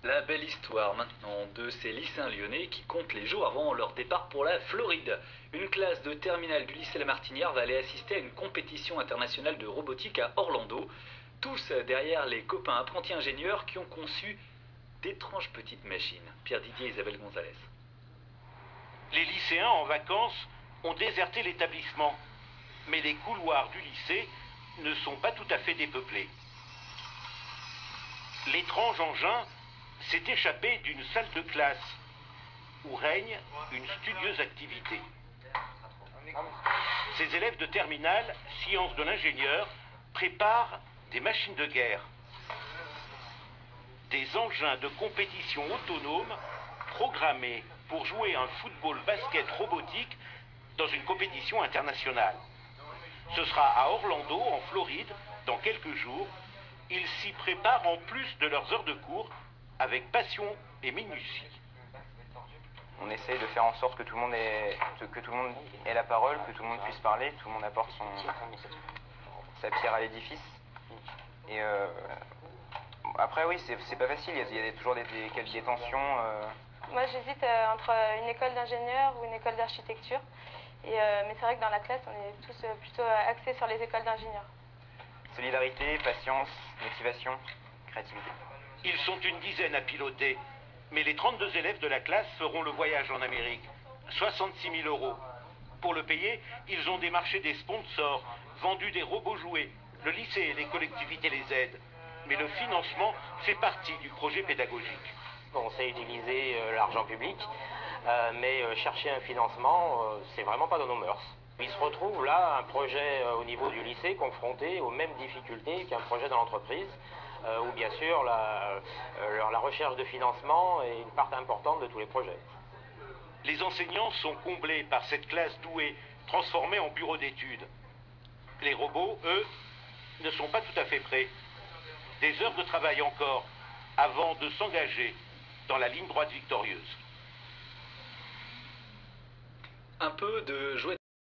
La belle histoire maintenant de ces lycéens lyonnais qui comptent les jours avant leur départ pour la Floride. Une classe de terminale du lycée La Martinière va aller assister à une compétition internationale de robotique à Orlando. Tous derrière les copains apprentis ingénieurs qui ont conçu d'étranges petites machines. Pierre Didier et Isabelle Gonzalez. Les lycéens en vacances ont déserté l'établissement, mais les couloirs du lycée ne sont pas tout à fait dépeuplés. L'étrange engin s'est échappé d'une salle de classe où règne une studieuse activité. Ces élèves de terminale, sciences de l'ingénieur, préparent des machines de guerre, des engins de compétition autonomes programmés pour jouer un football-basket robotique dans une compétition internationale. Ce sera à Orlando, en Floride, dans quelques jours. Ils s'y préparent en plus de leurs heures de cours avec passion et minutie. On essaye de faire en sorte que tout le monde ait la parole, que tout le monde puisse parler, que tout le monde apporte sa pierre à l'édifice. Et après oui, c'est pas facile, il y a toujours des tensions. Moi j'hésite entre une école d'ingénieur ou une école d'architecture. Mais c'est vrai que dans la classe, on est tous plutôt axés sur les écoles d'ingénieurs. Solidarité, patience, motivation, créativité. Ils sont une dizaine à piloter, mais les 32 élèves de la classe feront le voyage en Amérique. 66 000 €. Pour le payer, ils ont démarché des sponsors, vendu des robots jouets. Le lycée et les collectivités les aident. Mais le financement fait partie du projet pédagogique. On sait utiliser l'argent public, mais chercher un financement, c'est vraiment pas dans nos mœurs. Il se retrouve là un projet au niveau du lycée confronté aux mêmes difficultés qu'un projet dans l'entreprise, où bien sûr la recherche de financement est une part importante de tous les projets. Les enseignants sont comblés par cette classe douée, transformée en bureau d'études. Les robots, eux, ne sont pas tout à fait prêts. Des heures de travail encore, avant de s'engager dans la ligne droite victorieuse. Un peu de joie